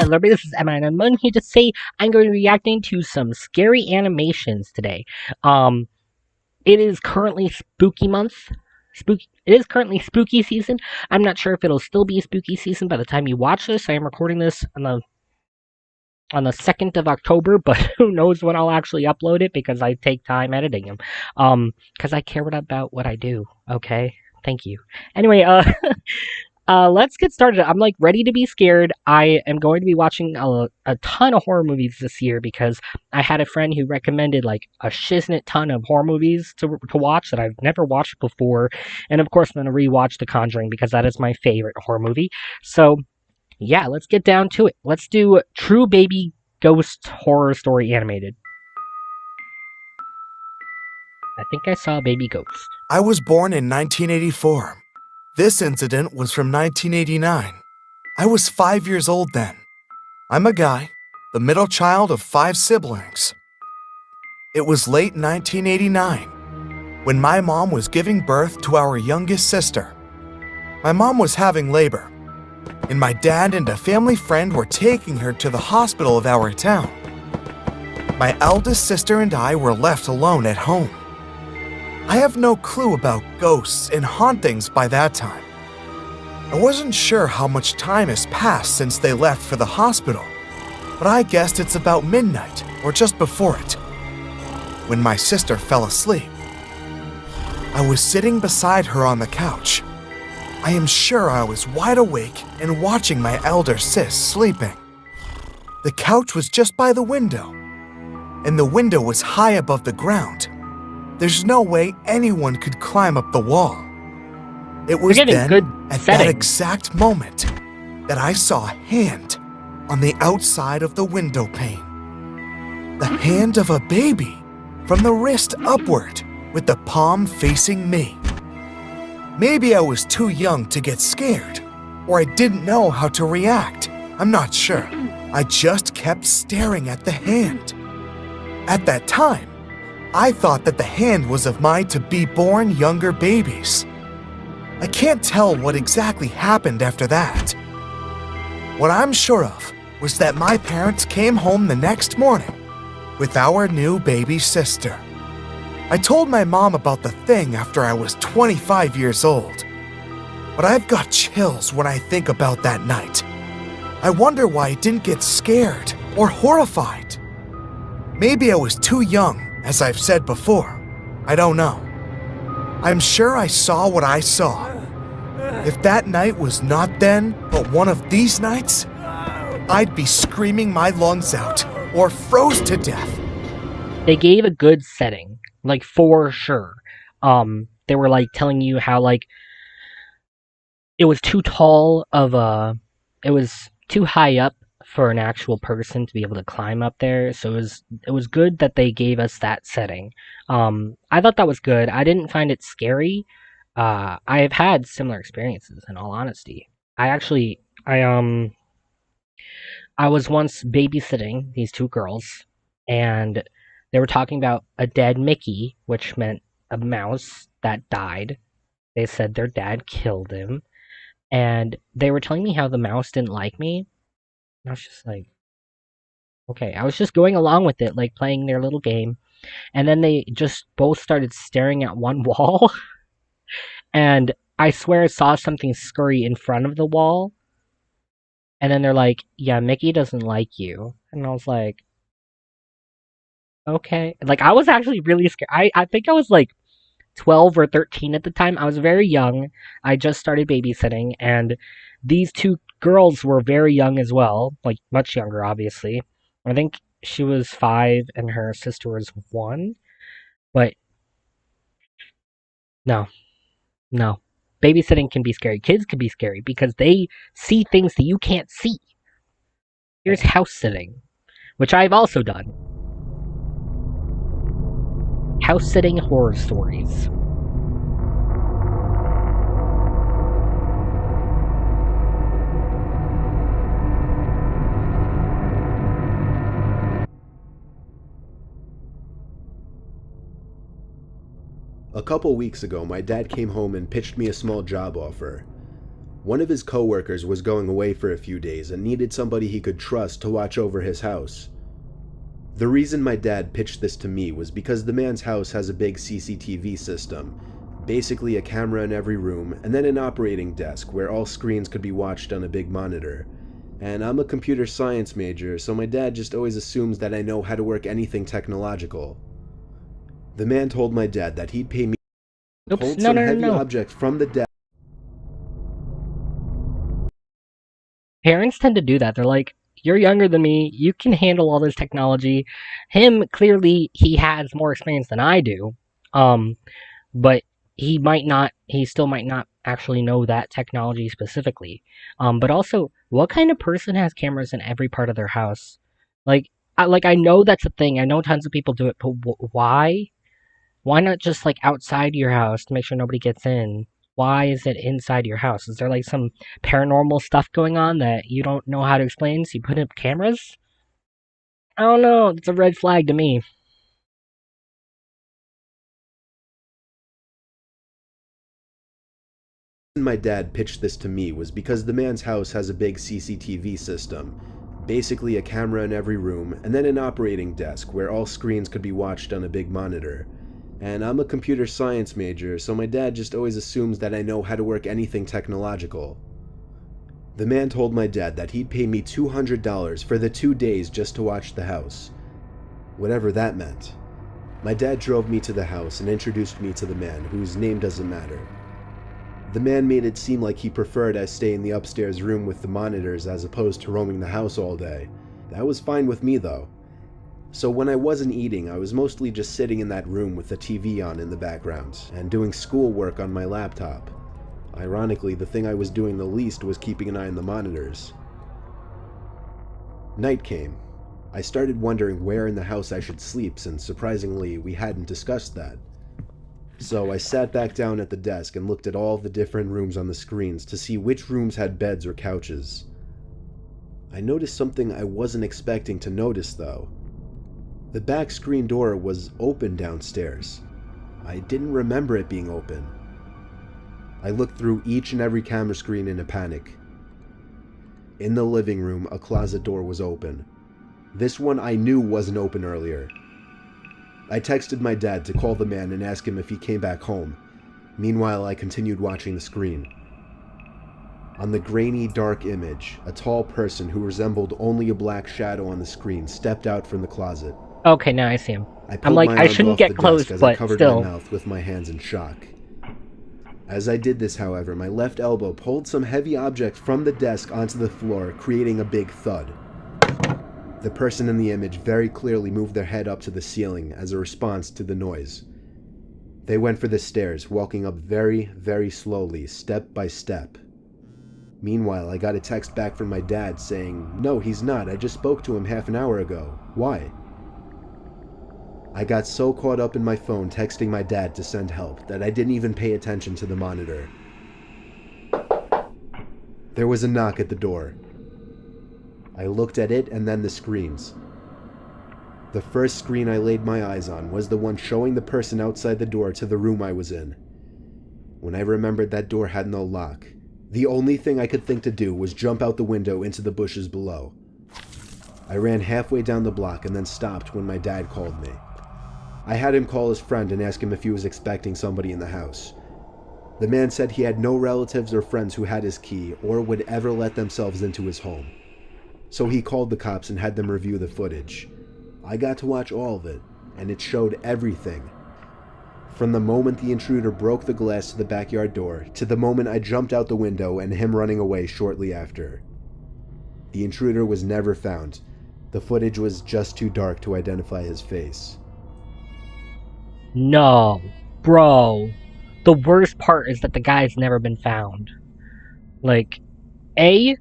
hello everybody, this is Emma and I'm here to say I'm going to be reacting to some scary animations today. Um, it is currently spooky month. It is currently spooky season. I'm not sure if it'll still be spooky season by the time you watch this. I am recording this on the 2nd of October, but who knows when I'll actually upload it because I take time editing them. Because I care about what I do. Okay, thank you. Anyway, let's get started. I'm like ready to be scared. I am going to be watching a ton of horror movies this year because I had a friend who recommended like a shiznit ton of horror movies to watch that I've never watched before. And of course, I'm going to rewatch The Conjuring because that is my favorite horror movie. So, yeah, let's get down to it. Let's do True Baby Ghost Horror Story Animated. I think I saw a baby ghost. I was born in 1984. This incident was from 1989. I was 5 years old then. I'm a guy, the middle child of 5 siblings. It was late 1989 when my mom was giving birth to our youngest sister. My mom was having labor, and my dad and a family friend were taking her to the hospital of our town. My eldest sister and I were left alone at home. I have no clue about ghosts and hauntings by that time. I wasn't sure how much time has passed since they left for the hospital, but I guessed it's about midnight or just before it. When my sister fell asleep, I was sitting beside her on the couch. I am sure I was wide awake and watching my elder sis sleeping. The couch was just by the window, and the window was high above the ground. There's no way anyone could climb up the wall. It was then, at that exact moment, that I saw a hand on the outside of the window pane. The hand of a baby, from the wrist upward, with the palm facing me. Maybe I was too young to get scared, or I didn't know how to react. I'm not sure. I just kept staring at the hand. At that time, I thought that the hand was of my to-be-born younger babies. I can't tell what exactly happened after that. What I'm sure of was that my parents came home the next morning with our new baby sister. I told my mom about the thing after I was 25 years old. But I've got chills when I think about that night. I wonder why I didn't get scared or horrified. Maybe I was too young, as I've said before. I don't know. I'm sure I saw what I saw. If that night was not then, but one of these nights, I'd be screaming my lungs out or froze to death. They gave a good setting, like for sure. They were like telling you how like it was too tall of it was too high up for an actual person to be able to climb up there. So it was good that they gave us that setting. I thought that was good. I didn't find it scary. I have had similar experiences in all honesty. I was once babysitting these two girls and they were talking about a dead Mickey, which meant a mouse that died. They said their dad killed him. And they were telling me how the mouse didn't like me. And I was just like, okay. I was just going along with it, like playing their little game. And then they just both started staring at one wall. And I swear I saw something scurry in front of the wall. And then they're like, yeah, Mickey doesn't like you. And I was like, okay. Like, I was actually really scared. I think I was like 12 or 13 at the time. I was very young. I just started babysitting. And these two girls were very young as well. Like, much younger, obviously. I think she was 5 and her sister was 1. But, no. No. Babysitting can be scary. Kids can be scary because they see things that you can't see. Here's house sitting, which I've also done. House sitting horror stories. A couple weeks ago, my dad came home and pitched me a small job offer. One of his coworkers was going away for a few days and needed somebody he could trust to watch over his house. The reason my dad pitched this to me was because the man's house has a big CCTV system, basically a camera in every room, and then an operating desk where all screens could be watched on a big monitor. And I'm a computer science major, so my dad just always assumes that I know how to work anything technological. The man told my dad that he'd pay me to Oops, hold no, some no, no, heavy no. object from the desk. Parents tend to do that. They're like, you're younger than me. You can handle all this technology. Him, clearly, he has more experience than I do. Um, but he still might not actually know that technology specifically. But also, what kind of person has cameras in every part of their house? Like, I know that's a thing. I know tons of people do it, but why? Why not just like outside your house to make sure nobody gets in? Why is it inside your house? Is there like some paranormal stuff going on that you don't know how to explain? So you put up cameras? I don't know. It's a red flag to me. My dad pitched this to me was because the man's house has a big CCTV system, basically a camera in every room, and then an operating desk where all screens could be watched on a big monitor. And I'm a computer science major, so my dad just always assumes that I know how to work anything technological. The man told my dad that he'd pay me $200 for the 2 days just to watch the house, whatever that meant. My dad drove me to the house and introduced me to the man, whose name doesn't matter. The man made it seem like he preferred I stay in the upstairs room with the monitors as opposed to roaming the house all day. That was fine with me though. So when I wasn't eating, I was mostly just sitting in that room with the TV on in the background and doing schoolwork on my laptop. Ironically, the thing I was doing the least was keeping an eye on the monitors. Night came. I started wondering where in the house I should sleep, since surprisingly we hadn't discussed that. So I sat back down at the desk and looked at all the different rooms on the screens to see which rooms had beds or couches. I noticed something I wasn't expecting to notice though. The back screen door was open downstairs. I didn't remember it being open. I looked through each and every camera screen in a panic. In the living room, a closet door was open. This one I knew wasn't open earlier. I texted my dad to call the man and ask him if he came back home. Meanwhile, I continued watching the screen. On the grainy, dark image, a tall person who resembled only a black shadow on the screen stepped out from the closet. Okay, now I see him. I I'm pulled like, my I arms shouldn't off the get close, desk as I but covered my still. mouth with my hands in shock. As I did this, however, my left elbow pulled some heavy object from the desk onto the floor, creating a big thud. The person in the image very clearly moved their head up to the ceiling as a response to the noise. They went for the stairs, walking up very, very slowly, step by step. Meanwhile, I got a text back from my dad saying, "No, he's not. I just spoke to him half an hour ago. Why?" I got so caught up in my phone texting my dad to send help that I didn't even pay attention to the monitor. There was a knock at the door. I looked at it and then the screens. The first screen I laid my eyes on was the one showing the person outside the door to the room I was in. When I remembered that door had no lock, the only thing I could think to do was jump out the window into the bushes below. I ran halfway down the block and then stopped when my dad called me. I had him call his friend and ask him if he was expecting somebody in the house. The man said he had no relatives or friends who had his key or would ever let themselves into his home. So he called the cops and had them review the footage. I got to watch all of it, and it showed everything. From the moment the intruder broke the glass to the backyard door, to the moment I jumped out the window and him running away shortly after. The intruder was never found. The footage was just too dark to identify his face. No, bro. The worst part is that the guy's never been found. Like, A,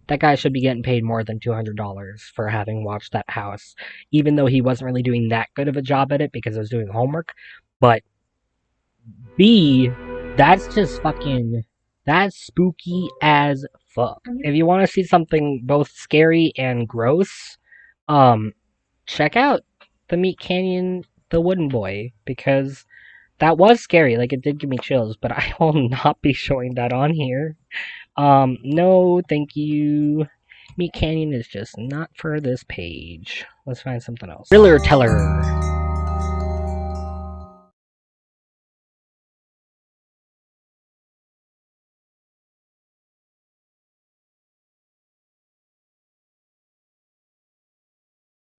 that guy should be getting paid more than $200 for having watched that house, even though he wasn't really doing that good of a job at it because I was doing homework. But B, that's just fucking, that's spooky as fuck. If you want to see something both scary and gross, check out the Meat Canyon, the Wooden Boy, because That was scary. Like, it did give me chills, but I will not be showing that on here. No, thank you. Meat Canyon is just not for this page. Let's find something else. Thriller Teller.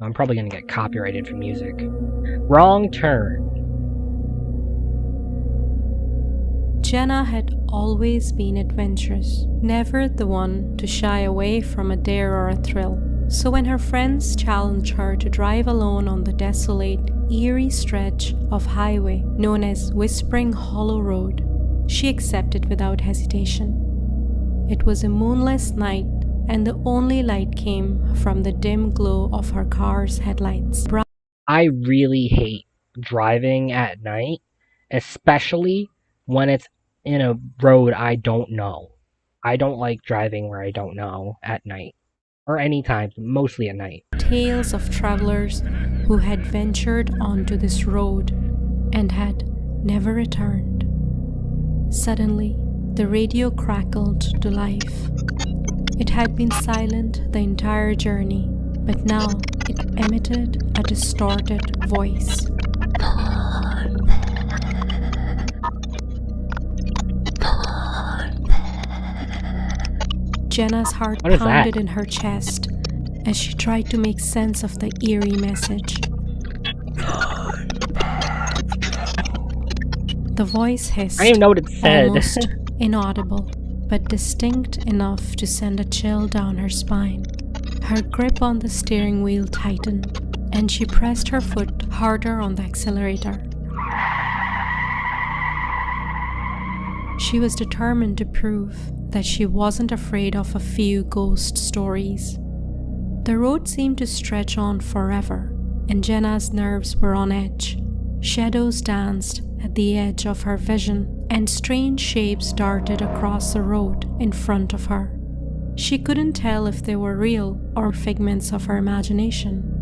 I'm probably gonna get copyrighted for music. Wrong Turn. Jenna had always been adventurous, never the one to shy away from a dare or a thrill. So when her friends challenged her to drive alone on the desolate, eerie stretch of highway known as Whispering Hollow Road, she accepted without hesitation. It was a moonless night, and the only light came from the dim glow of her car's headlights. I really hate driving at night, especially when it's in a road I don't know. I don't like driving where I don't know at night. Or anytime, mostly at night. Tales of travelers who had ventured onto this road and had never returned. Suddenly, the radio crackled to life. It had been silent the entire journey, but now it emitted a distorted voice. Jenna's heart pounded in her chest as she tried to make sense of the eerie message. The voice hissed, I don't even know what it said. almost inaudible, but distinct enough to send a chill down her spine. Her grip on the steering wheel tightened, and she pressed her foot harder on the accelerator. She was determined to prove that she wasn't afraid of a few ghost stories. The road seemed to stretch on forever, and Jenna's nerves were on edge. Shadows danced at the edge of her vision, and strange shapes darted across the road in front of her. She couldn't tell if they were real or figments of her imagination.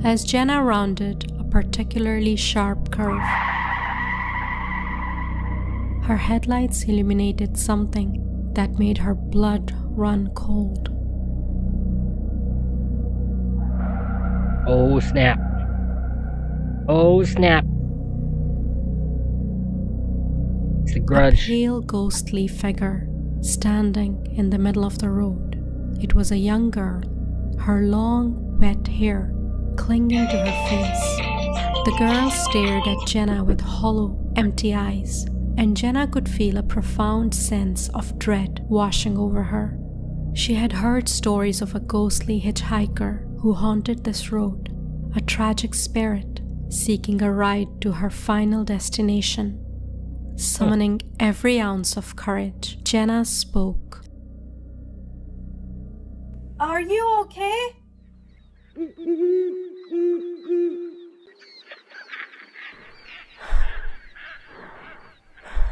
As Jenna rounded a particularly sharp curve, her headlights illuminated something that made her blood run cold. Oh snap. Oh snap. It's the Grudge. A pale, ghostly figure standing in the middle of the road. It was a young girl, her long, wet hair clinging to her face. The girl stared at Jenna with hollow, empty eyes, and Jenna could feel a profound sense of dread washing over her. She had heard stories of a ghostly hitchhiker who haunted this road, a tragic spirit seeking a ride to her final destination. Summoning every ounce of courage, Jenna spoke. Are you okay?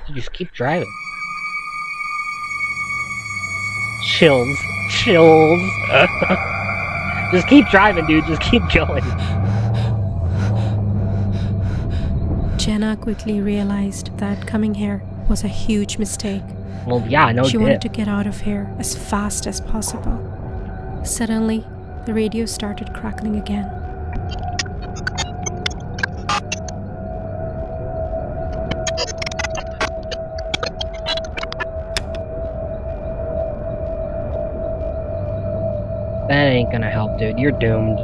You just keep driving. Chills. Chills. Just keep driving, dude. Just keep going. Jenna quickly realized that coming here was a huge mistake. Well, yeah, no She dip. wanted to get out of here as fast as possible. Suddenly, the radio started crackling again. That ain't gonna help, dude. You're doomed.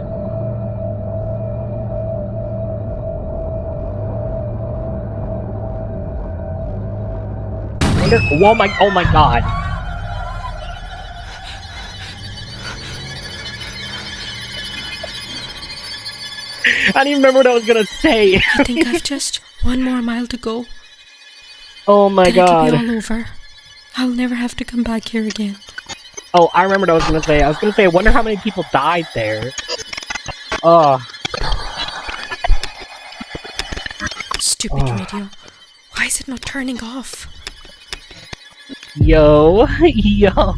Oh my god. I don't even remember what I was gonna say. I think I've just one more mile to go. Oh my Then god. it'll be all over. I'll never have to come back here again. Oh, I remember what I was gonna say. I wonder how many people died there. Oh. Stupid radio. Why is it not turning off? Yo. Yo.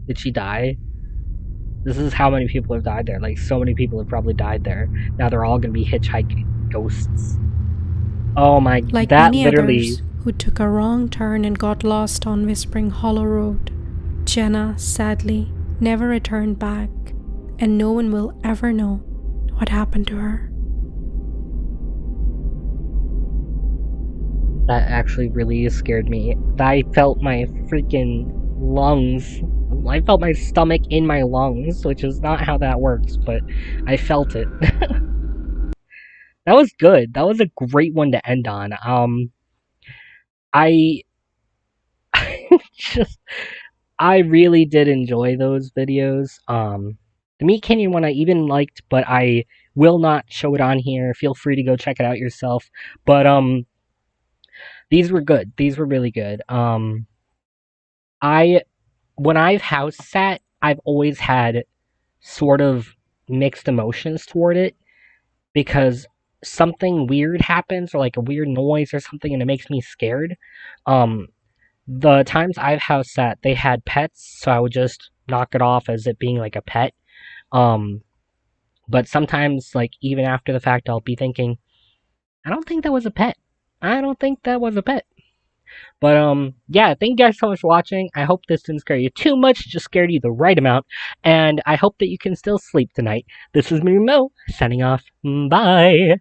Did she die? This is how many people have died there. Like, so many people have probably died there. Now they're all gonna be hitchhiking ghosts. Oh my, Like that many literally... others who took a wrong turn and got lost on Whispering Hollow Road, Jenna sadly never returned back, and no one will ever know what happened to her. That actually really scared me. I felt my freaking lungs. I felt my stomach in my lungs, which is not how that works, but I felt it. That was good. That was a great one to end on. I just I really did enjoy those videos. The Meat Canyon one I even liked, but I will not show it on here. Feel free to go check it out yourself. But these were good. These were really good. I when I've house sat, I've always had sort of mixed emotions toward it because something weird happens or like a weird noise or something and it makes me scared. Um the times I've house sat, they had pets, so I would just knock it off as it being like a pet. Um but sometimes like even after the fact I'll be thinking, I don't think that was a pet. I don't think that was a pet. But yeah, thank you guys so much for watching. I hope this didn't scare you too much, just scared you the right amount, and I hope that you can still sleep tonight. This is me, Mo, signing off. Bye.